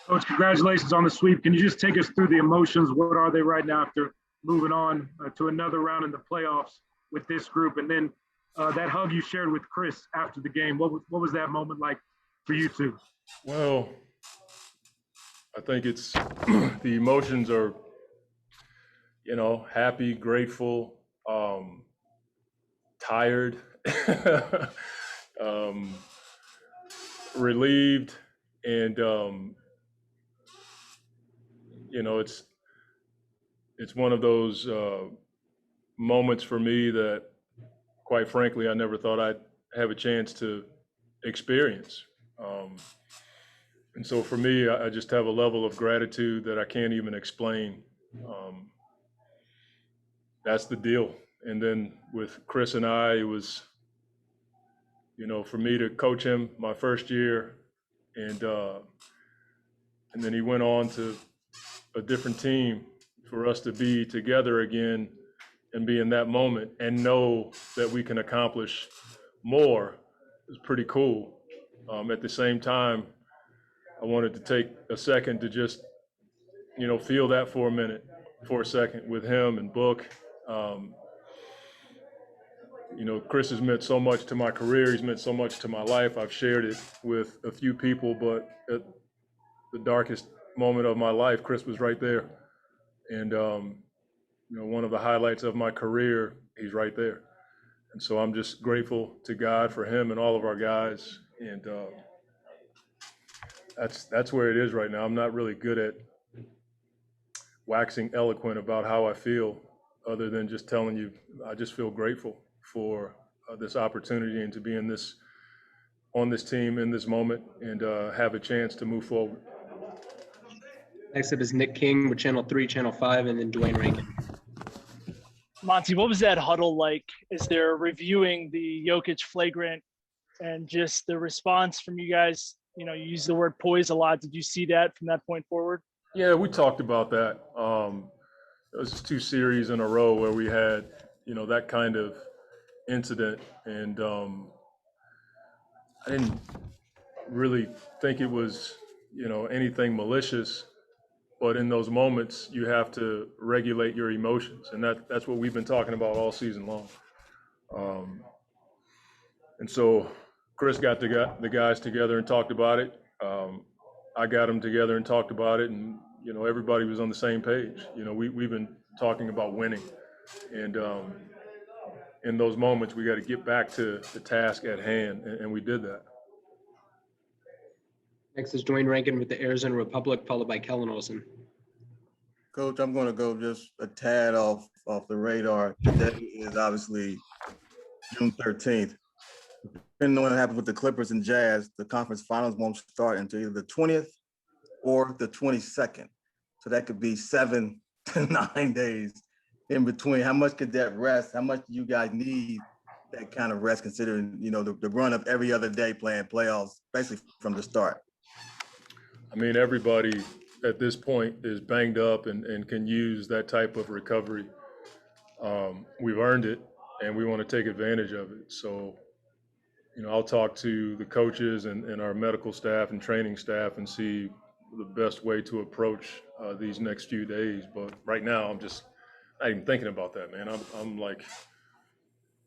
Coach, congratulations on the sweep. Can you just take us through the emotions? What are they right now after moving on to another round in the playoffs with this group? And then that hug you shared with Chris after the game, what was that moment like for you two? Well, I think it's the emotions are, happy, grateful, tired, um, relieved, and it's one of those moments for me that, quite frankly, I never thought I'd have a chance to experience. Um, and so for me, I just have a level of gratitude that I can't even explain. Um, that's the deal. And then with Chris and I, it was, for me to coach him my first year, and then he went on to a different team, for us to be together again and be in that moment and know that we can accomplish more is pretty cool. At the same time, I wanted to take a second to just, feel that for a second with him and Book. Um, Chris has meant so much to my career. He's meant so much to my life. I've shared it with a few people, but at the darkest moment of my life, Chris was right there. And, one of the highlights of my career, he's right there. And so I'm just grateful to God for him and all of our guys. And that's where it is right now. I'm not really good at waxing eloquent about how I feel, other than just telling you I just feel grateful for this opportunity and to be on this team in this moment and have a chance to move forward. Next up is Nick King with Channel 3, Channel 5, and then Dwayne Rankin. Monty, what was that huddle like as they're reviewing the Jokic flagrant and just the response from you guys? You use the word poise a lot. Did you see that from that point forward? Yeah, we talked about that. It was just 2 series in a row where we had, that kind of incident. And I didn't really think it was, anything malicious. But in those moments, you have to regulate your emotions. And that's what we've been talking about all season long. And so Chris got the guys together and talked about it. I got them together and talked about it. And, everybody was on the same page. We've been talking about winning. And in those moments, we got to get back to the task at hand. And we did that. Next is Dwayne Rankin with the Arizona Republic, followed by Kellen Olson. Coach, I'm going to go just a tad off the radar. Today is obviously June 13th. Depending on what happens with the Clippers and Jazz, the conference finals won't start until either the 20th or the 22nd. So that could be 7 to 9 days in between. How much could that rest? How much do you guys need that kind of rest, considering, the run of every other day playing playoffs, basically from the start? I mean, everybody at this point is banged up and can use that type of recovery. We've earned it, and we want to take advantage of it. So, I'll talk to the coaches and our medical staff and training staff and see the best way to approach these next few days. But right now, I'm just not even thinking about that, man. I'm like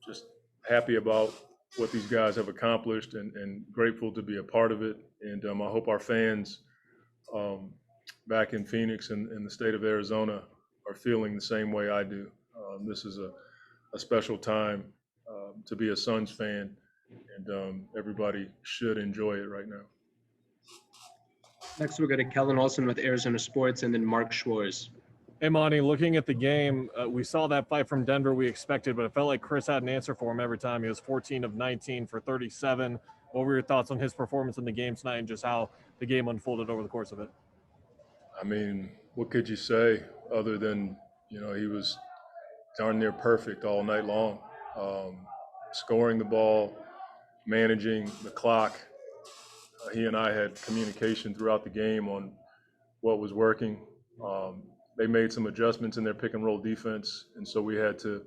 just happy about what these guys have accomplished and grateful to be a part of it. And I hope our fans back in Phoenix and in the state of Arizona are feeling the same way I do. This is a special time to be a Suns fan, and everybody should enjoy it right now. Next, we'll go to Kellen Olson with Arizona Sports, and then Mark Schwartz. Hey, Monty, looking at the game, we saw that fight from Denver we expected, but it felt like Chris had an answer for him every time. He was 14 of 19 for 37. What were your thoughts on his performance in the game tonight and just how the game unfolded over the course of it? I mean, what could you say other than, he was darn near perfect all night long, scoring the ball, managing the clock. He and I had communication throughout the game on what was working. They made some adjustments in their pick and roll defense, and so we had to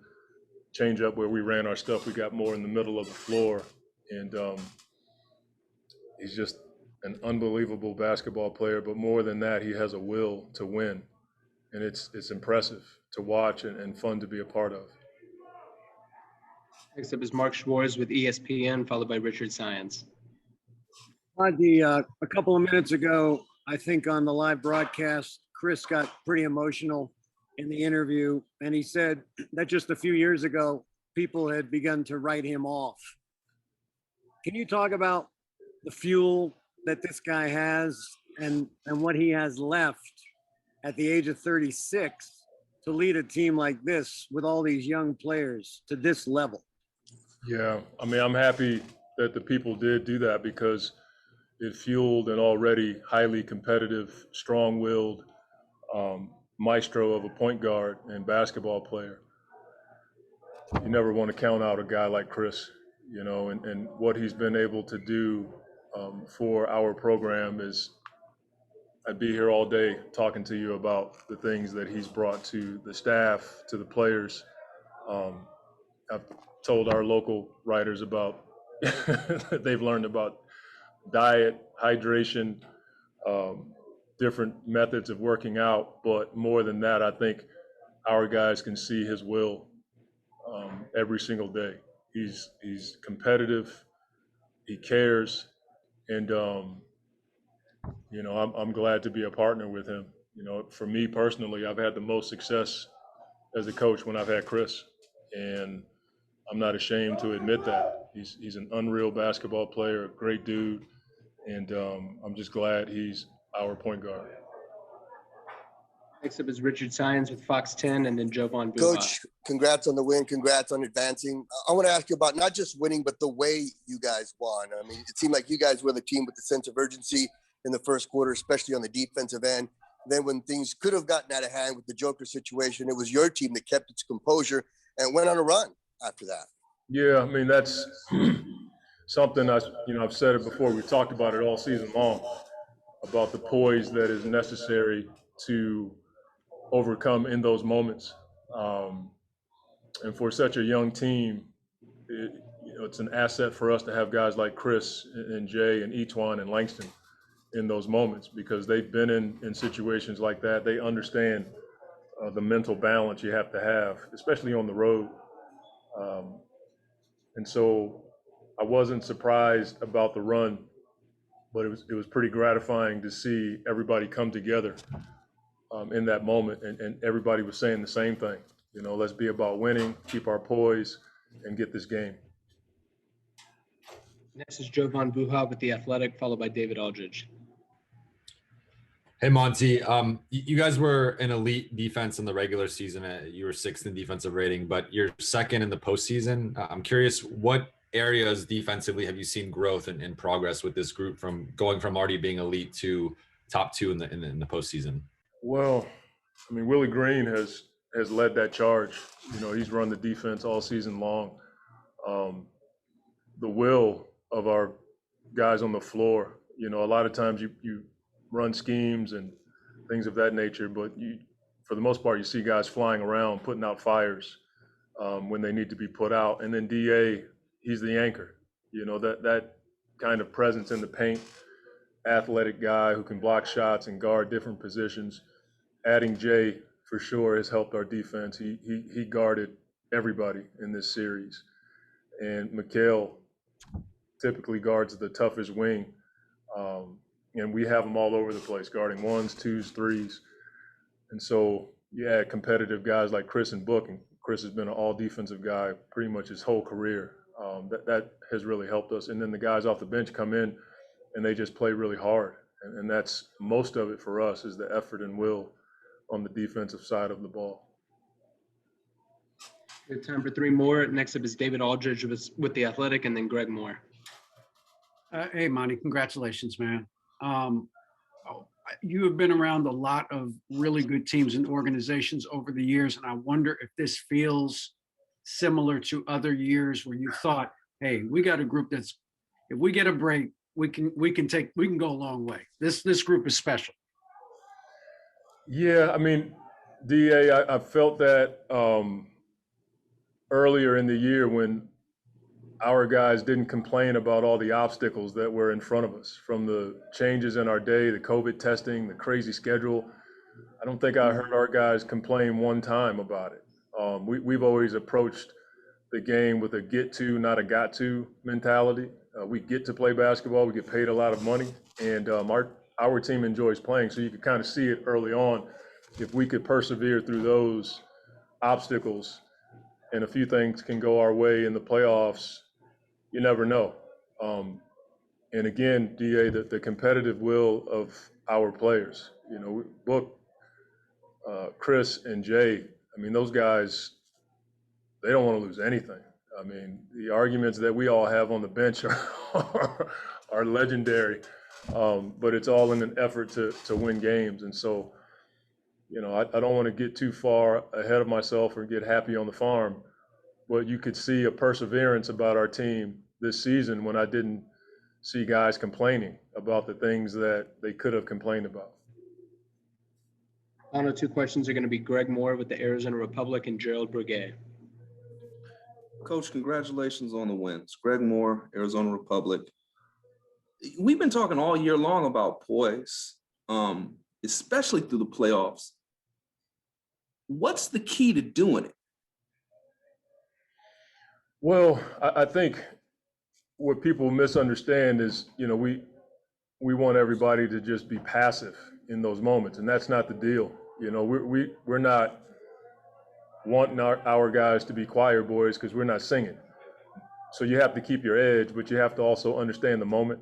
change up where we ran our stuff. We got more in the middle of the floor, and he's just an unbelievable basketball player, but more than that, he has a will to win. And it's impressive to watch and fun to be a part of. Next up is Mark Schwartz with ESPN, followed by Richard Science. Monty, a couple of minutes ago, I think on the live broadcast, Chris got pretty emotional in the interview, and he said that just a few years ago, people had begun to write him off. Can you talk about the fuel that this guy has and what he has left at the age of 36 to lead a team like this with all these young players to this level? Yeah, I mean, I'm happy that the people did do that because it fueled an already highly competitive, strong-willed maestro of a point guard and basketball player. You never want to count out a guy like Chris, you know, and what he's been able to do for our program is, I'd be here all day talking to you about the things that he's brought to the staff, to the players. I've told our local writers about they've learned about diet, hydration, different methods of working out. But more than that, I think our guys can see his will every single day. He's competitive, he cares, and you know, I'm glad to be a partner with him. You know, for me personally, I've had the most success as a coach when I've had Chris, and I'm not ashamed to admit that. He's an unreal basketball player, a great dude, and I'm just glad he's our point guard. Next up is Richard Science with Fox 10, and then Jovan Buha. Coach, congrats on the win. Congrats on advancing. I want to ask you about not just winning, but the way you guys won. I mean, it seemed like you guys were the team with the sense of urgency in the first quarter, especially on the defensive end. Then when things could have gotten out of hand with the Joker situation, it was your team that kept its composure and went on a run after that. Yeah, I mean, that's something I've said it before. We've talked about it all season long, about the poise that is necessary to overcome in those moments. And for such a young team, it's an asset for us to have guys like Chris and Jay and Etwan and Langston in those moments, because they've been in situations like that. They understand the mental balance you have to have, especially on the road. And so I wasn't surprised about the run, but it was pretty gratifying to see everybody come together in that moment, and everybody was saying the same thing. You know, let's be about winning, keep our poise, and get this game. Next is Jovan Buha with The Athletic, followed by David Aldridge. Hey, Monty, you guys were an elite defense in the regular season. You were 6th in defensive rating, but you're 2nd in the postseason. I'm curious, what areas defensively have you seen growth and progress with this group, from going from already being elite to top 2 in the postseason? Well, I mean, Willie Green has led that charge. You know, he's run the defense all season long. The will of our guys on the floor, you know, a lot of times you run schemes and things of that nature, but for the most part, you see guys flying around, putting out fires when they need to be put out. And then DA, he's the anchor. You know, that kind of presence in the paint, athletic guy who can block shots and guard different positions. Adding Jay for sure has helped our defense. He guarded everybody in this series. And Mikal typically guards the toughest wing. And we have them all over the place, guarding 1s, 2s, 3s. And so you add competitive guys like Chris and Book, and Chris has been an all-defensive guy pretty much his whole career. That has really helped us. And then the guys off the bench come in, and they just play really hard. And that's most of it for us, is the effort and will on the defensive side of the ball. We have time for 3 more. Next up is David Aldridge with The Athletic, and then Greg Moore. Hey, Monty, congratulations, man. You have been around a lot of really good teams and organizations over the years, and I wonder if this feels similar to other years where you thought, hey, we got a group that's, if we get a break, we can go a long way. This group is special. Yeah, I mean, DA, I felt that earlier in the year when our guys didn't complain about all the obstacles that were in front of us, from the changes in our day, the COVID testing, the crazy schedule. I don't think I heard our guys complain one time about it. We've always approached the game with a get to, not a got to mentality. We get to play basketball. We get paid a lot of money, and our team enjoys playing. So you could kind of see it early on. If we could persevere through those obstacles, and a few things can go our way in the playoffs, you never know. And again, DA, the competitive will of our players. You know, Book, Chris, and Jay. I mean, those guys, they don't want to lose anything. I mean, the arguments that we all have on the bench are legendary, but it's all in an effort to win games. And so, you know, I don't want to get too far ahead of myself or get happy on the farm, but you could see a perseverance about our team this season when I didn't see guys complaining about the things that they could have complained about. Final two questions are going to be Greg Moore with the Arizona Republic and Gerald Briguet. Coach, congratulations on the wins. Greg Moore, Arizona Republic. We've been talking all year long about poise, especially through the playoffs. What's the key to doing it? Well, I think what people misunderstand is, you know, we want everybody to just be passive in those moments, and that's not the deal. You know, we're not wanting our guys to be choir boys because we're not singing. So you have to keep your edge, but you have to also understand the moment.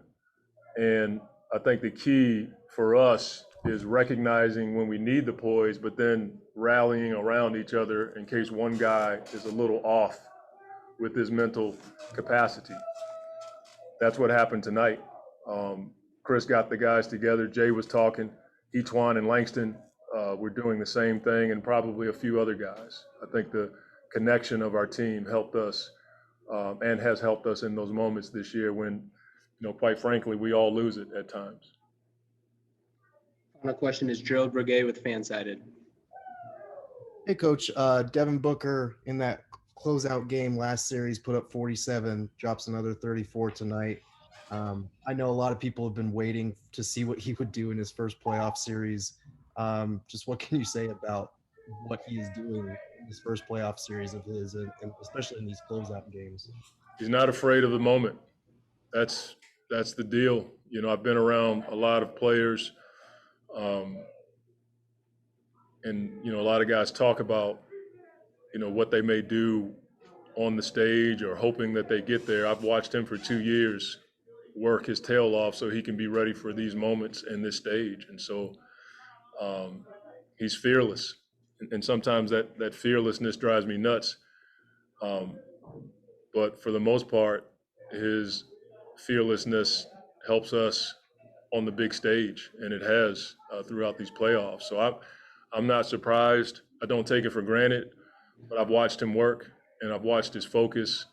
And I think the key for us is recognizing when we need the poise, but then rallying around each other in case one guy is a little off with his mental capacity. That's what happened tonight. Chris got the guys together. Jay was talking. Etuan and Langston were doing the same thing, and probably a few other guys. I think the connection of our team helped us and has helped us in those moments this year when, you know, quite frankly, we all lose it at times. Final question is Gerald Briguet with Fansided. Hey, Coach. Devin Booker in that closeout game last series put up 47, drops another 34 tonight. I know a lot of people have been waiting to see what he would do in his first playoff series. Just what can you say about what he is doing in his first playoff series of his, and especially in these closeout games? He's not afraid of the moment. That's the deal. You know, I've been around a lot of players, and, you know, a lot of guys talk about, you know, what they may do on the stage or hoping that they get there. I've watched him for 2 years work his tail off so he can be ready for these moments and this stage. And so he's fearless. And sometimes that fearlessness drives me nuts. But for the most part, his fearlessness helps us on the big stage, and it has throughout these playoffs. So I'm not surprised. I don't take it for granted, but I've watched him work, and I've watched his focus,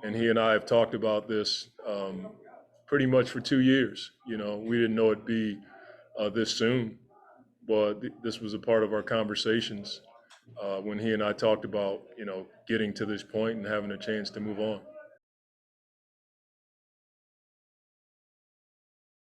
and he and I have talked about this pretty much for 2 years. You know, we didn't know it'd be this soon, but this was a part of our conversations when he and I talked about, you know, getting to this point and having a chance to move on.